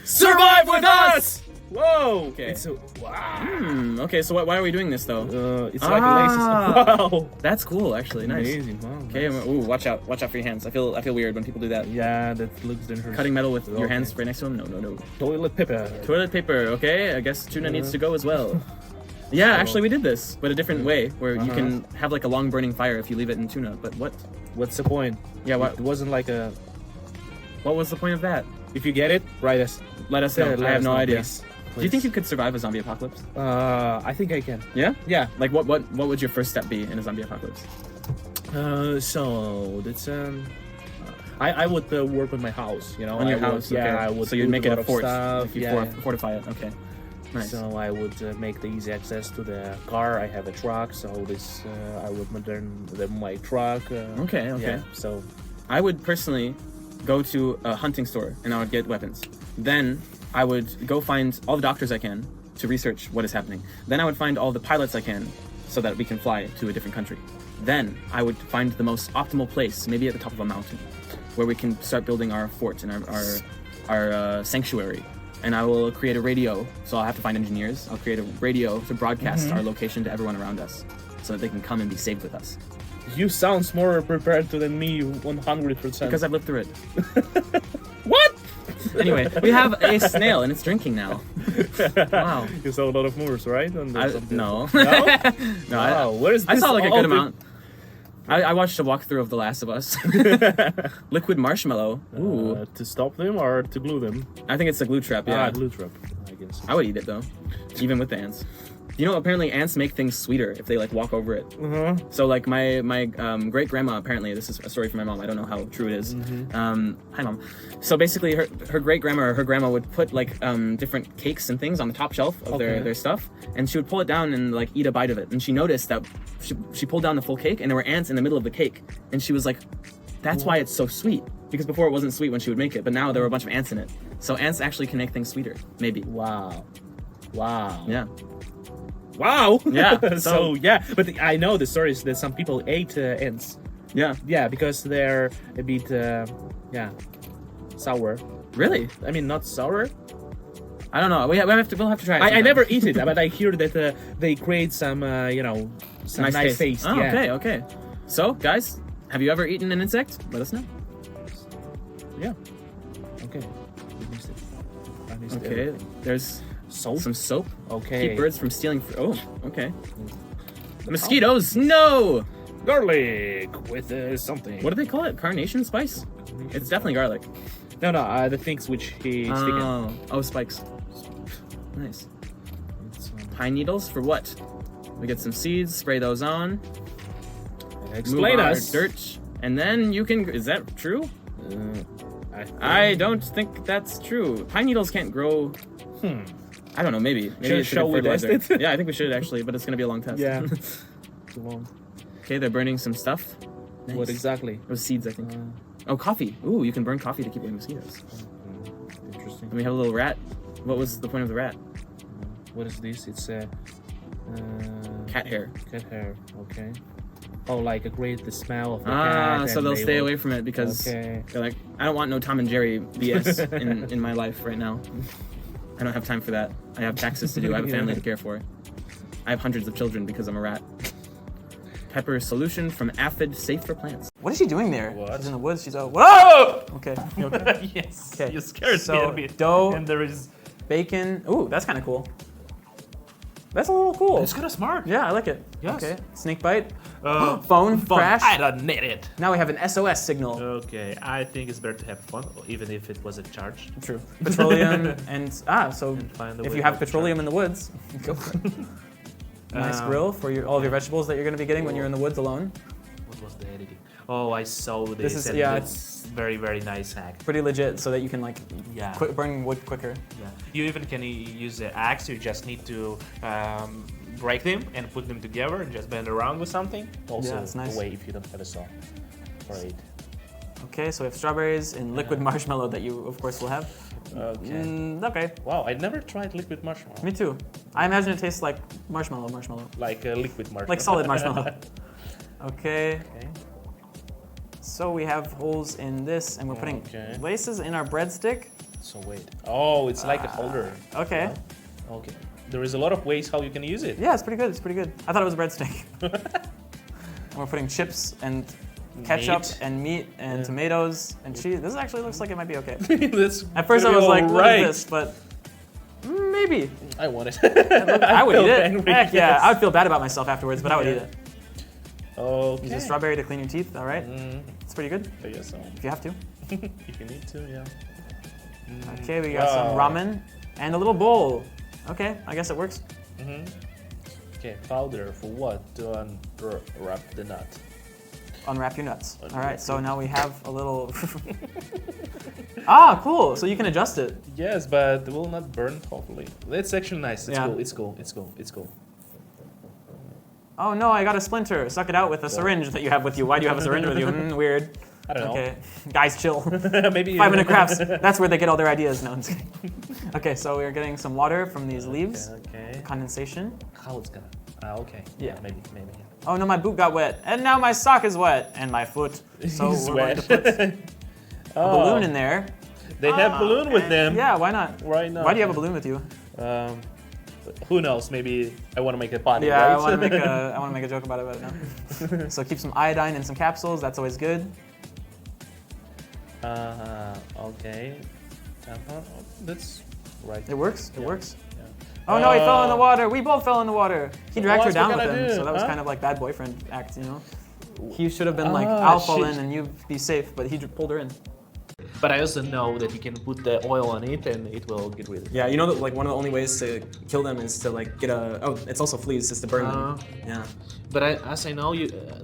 Survive with us! Whoa! Okay. It's a, wow. Okay, so why are we doing this though? It's like laces. Wow. That's cool, actually. Nice. Amazing. Wow. Okay, nice. ooh, watch out for your hands. I feel weird when people do that. Yeah, that looks dangerous. Cutting metal with your Okay. hands right next to them? No. Toilet paper. Toilet paper, okay. I guess tuna needs to go as well. Yeah, actually we did this, but a different way, where you can have like a long burning fire if you leave it in tuna. But what? What's the point? Yeah, what? It wasn't like a. What was the point of that? If you get it, write us. Let us know. I have no idea. Please. Do you think you could survive a zombie apocalypse? I think I can. Yeah? Yeah. Like what would your first step be in a zombie apocalypse? So that's I would work on my house. You know, On your I would, house, Yeah, okay. I would. So you'd put make a it lot a of fort. Stuff. If you Yeah. fortify it, okay. Nice. So I would make the easy access to the car. I have a truck, so this I would modern my truck. Okay. Yeah, so I would personally go to a hunting store and I would get weapons. Then I would go find all the doctors I can to research what is happening. Then I would find all the pilots I can so that we can fly to a different country. Then I would find the most optimal place, maybe at the top of a mountain, where we can start building our fort and our sanctuary. And I will create a radio, so I'll have to find engineers. I'll create a radio to broadcast our location to everyone around us so that they can come and be saved with us. you sound more prepared than me 100%. Because I've lived through it. What? Anyway, we have a snail and it's drinking now. Wow. You saw a lot of moves, right? On No. No. No, Wow. Where is I this saw like a all good amount. I watched a walkthrough of The Last of Us. Liquid marshmallow. Ooh. To stop them or to glue them? I think it's a glue trap, yeah. Glue trap. I guess. I would eat it though. Even with the ants. You know, apparently ants make things sweeter if they like walk over it. So like my great grandma, apparently this is a story from my mom. I don't know how true it is. Hi mom. So basically her great grandma or her grandma would put like different cakes and things on the top shelf of their stuff, and she would pull it down and like eat a bite of it. And she noticed that she pulled down the full cake and there were ants in the middle of the cake, and she was like, that's why it's so sweet. Because before it wasn't sweet when she would make it, but now there were a bunch of ants in it. So ants actually can make things sweeter, maybe. Wow. Yeah. Wow. Yeah. So yeah, but I know the story is that some people ate ants. Yeah. Yeah, because they're a bit sour. Really? I mean, not sour. I don't know. We'll have to try it. I sometime. never eat it, but I hear that they create some some nice taste. Oh, yeah. okay. So, guys, have you ever eaten an insect? Let us know. Yeah. Okay. I missed Okay. everything. There's Soap. some soap. Okay. Keep birds from stealing. Oh, okay. Mosquitoes. No. Garlic with something. What do they call it? Carnation spice? It's definitely garlic. No, the things which he's sticking. Oh, spikes. Nice. It's, Pine needles for what? We get some seeds. Spray those on. explain move our us. dirt, and then you can. Is that true? I don't think that's true. Pine needles can't grow. I don't know. Maybe it's a Shall good we test fertilizer. it? Yeah, I think we should actually, but it's gonna be a long test. Yeah. Too long. Okay, they're burning some stuff. Nice. What exactly? It was seeds, I think. Oh, coffee. Ooh, you can burn coffee to keep away mosquitoes. Interesting. And we have a little rat. What was the point of the rat? What is this? It's a Cat hair. cat hair. Okay. Oh, like the smell of the cat. So and they'll they stay will- away from it because Okay. they're like, I don't want no Tom and Jerry BS in my life right now. I don't have time for that. I have taxes to do. I have a family to care for. I have hundreds of children because I'm a rat. Pepper solution from aphid, safe for plants. What is she doing there? What? She's in the woods. She's out. Whoa! Okay. You okay? Yes. Okay. You scared So, me a bit. dough- And there is. Bacon. Ooh, that's kind of cool. That's a little cool. It's kind of smart. Yeah, I like it. Yes. Okay. Snake bite. Phone crash. I don't need it. Now we have an SOS signal. Okay, I think it's better to have fun, even if it was a charge. True. Petroleum and so find a if way you have not to petroleum in the woods, go for it. Nice grill for all of your vegetables that you're going to be getting when you're in the woods alone. What was the editing? Oh, I saw this. This is- and yeah, it's very, very nice hack. Pretty legit, so that you can like Yeah. burn wood quicker. Yeah. You even can use the axe. You just need to break them and put them together and just bend around with something. Also, it's nice. a way if you don't have a saw for it. Okay, so we have strawberries and liquid marshmallow that you of course will have. Okay. Okay. Wow, I never tried liquid marshmallow. Me too. I imagine it tastes like marshmallow. Like liquid marshmallow. Like solid marshmallow. Okay. Okay. So we have holes in this, and we're putting Okay. laces in our breadstick. So wait. Oh, it's like a holder. Okay. Yeah. Okay. There is a lot of ways how you can use it. Yeah, it's pretty good. It's pretty good. I thought it was a breadstick. We're putting chips and ketchup Meat. and meat and tomatoes and cheese. This actually looks like it might be okay. That's At first I was like, what is this? But maybe. I want it. I would feel eat it. angry, Heck yeah. yes. I would feel bad about myself afterwards, but I would eat it. Okay. Use a strawberry to clean your teeth, all right? It's pretty good, I guess so. if you have to. If you need to, yeah. Okay, we got some ramen and a little bowl. Okay, I guess it works. Okay, powder for what? To unwrap the nut. Unwrap your nuts. Unwrap All right, so your- now we have a little... Ah, cool. So you can adjust it. Yes, but it will not burn, hopefully. It's actually nice. It's Yeah. cool. It's cool. It's cool. It's cool. Oh no, I got a splinter. Suck it out with a syringe that you have with you. Why do you have a syringe with you? Weird. I don't know. Okay, guys, chill. Maybe 5 minute crafts. That's where they get all their ideas. No, I'm just kidding. Okay, so we're getting some water from these leaves. Okay. Condensation. How it's gonna? Okay. Yeah. Maybe. Yeah. Oh no, my boot got wet, and now my sock is wet, and my foot. So It's we're going wet. to put a balloon in there. They have balloon with them. Yeah, why not? Right now. Why do you have a balloon with you? Who knows? Maybe I want to make a potty. Yeah, right? I want to make a joke about it, but no. So keep some iodine in some capsules. That's always good. Okay. Tampon. Oh, that's right. It works. It Yeah. works. Yeah. Oh no, he fell in the water. We both fell in the water. He dragged her What's down we with gonna him, do, so that was huh? kind of like bad boyfriend act, you know. He should have been like, Ah, I'll fall shit. in and you be safe, but he pulled her in. But I also know that you can put the oil on it and it will get rid of it. Yeah, you know that like one of the only ways to kill them is to like get a. Oh, it's also fleas, is to burn them. Yeah. But as I know,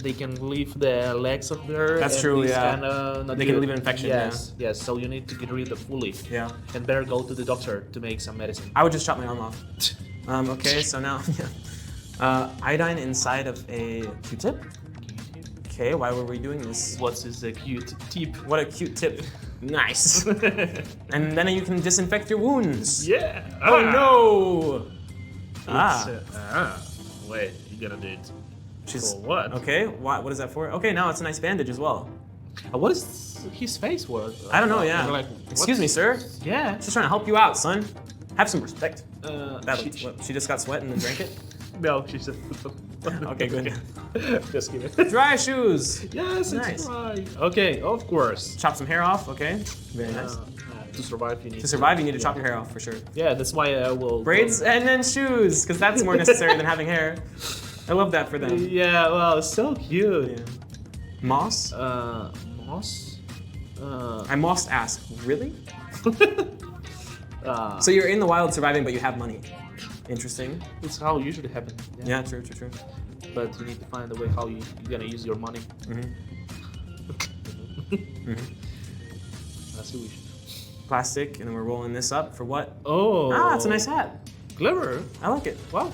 they can leave the legs of their. That's and true, it's yeah. Kinda not They can good. leave an infection, Yes, yes. So you need to get rid of fully. Yeah. And better go to the doctor to make some medicine. I would just chop my arm off. Okay, so now, iodine inside of a Q-tip. Okay, why were we doing this? What is a cute tip? What a cute tip. Nice. And then you can disinfect your wounds. Yeah. Oh no! Wait, you gotta do it. She's, For what? Okay, what is that for? Okay, now it's a nice bandage as well. What is his face was? I don't know, yeah. Like, Excuse me, sir. Yeah. Just trying to help you out, son. Have some respect. She- She just got sweat and then drank it? No, she said. Okay, good. Just kidding. Dry shoes. Yes, Nice. it's right. Okay, of course. Chop some hair off, okay. Very nice. To survive, you need To survive, you need to chop your hair off for sure. Yeah, that's why I will. Braids and then shoes, because that's more necessary than having hair. I love that for them. Yeah, well, it's so cute. Yeah. Moss? Moss. I must ask, really? So you're in the wild surviving, but you have money. Interesting. It's how it usually happens. Yeah, true. But you need to find a way how you're gonna use your money. That's the wish. Plastic, and then we're rolling this up for what? Oh. Ah, it's a nice hat. Clever. I like it. Wow.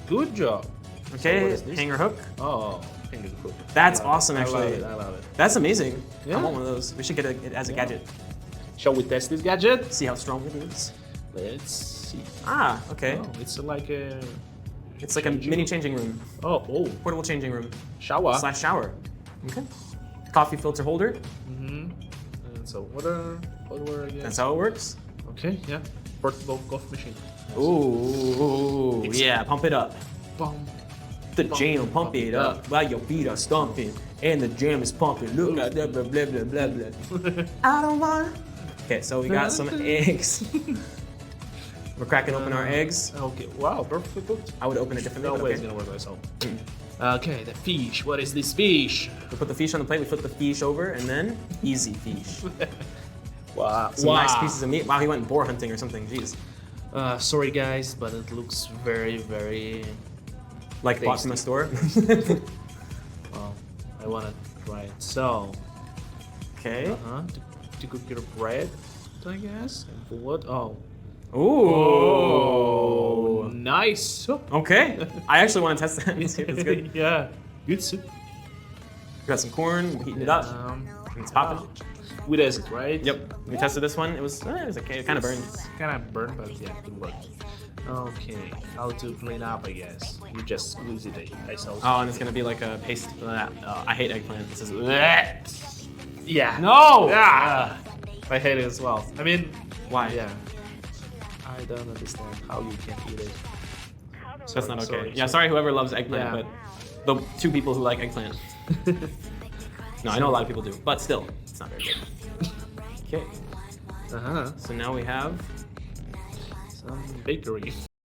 Good job. Okay, what is this? hanger hook. Oh, finger cook. That's I love awesome, it. actually. I love it. That's amazing. Yeah. I want one of those. We should get it as a gadget. Shall we test this gadget? See how strong it is. Let's see. Ah, okay. Oh, it's like a. It's like a mini changing room. Oh, Portable changing room. shower. / shower. Okay. Coffee filter holder. And so water, I guess. That's how it works. Okay, yeah. Portable coffee machine. Ooh, yeah, pump it up. Boom. The jam, pump it up while your feet are stomping. And the jam is pumping. Look at that, blah, blah, blah, blah, blah. I don't want. Okay, so we got some eggs. We're cracking open our eggs. Okay, wow, perfectly cooked. I would open it differently. No but way it's okay. gonna work myself. Okay, the fish. What is this fish? We put the fish on the plate, we flip the fish over, and then easy fish. Wow. Some nice pieces of meat. Wow, he went boar hunting or something. Jeez. Sorry guys, but it looks very, very. Like bought from a store. Well, I wanna try it. So, Okay. to cook your bread, I guess. And for what? Oh. Ooh. Nice soup. Okay. I actually want to test that and see if it's good. Yeah, good soup. We got some corn, we're heating it up. It's popping. With acid, right? Yep. We tested this one. It was okay. It kind of burned. Kind of burned, but yeah, good work. Okay, how to clean up, I guess. You just squeeze it, I saw. Oh, and it's gonna be like a paste. I hate eggplant. This is. Yeah. No. Yeah. I hate it as well. I mean, Why? Yeah. I don't understand how you can eat it. That's not okay. Sorry. Yeah, sorry whoever loves eggplant, Yeah. but the two people who like eggplant. No, I know a lot of people do, but still, it's not very good. Okay, Uh-huh. so now we have Some bakery.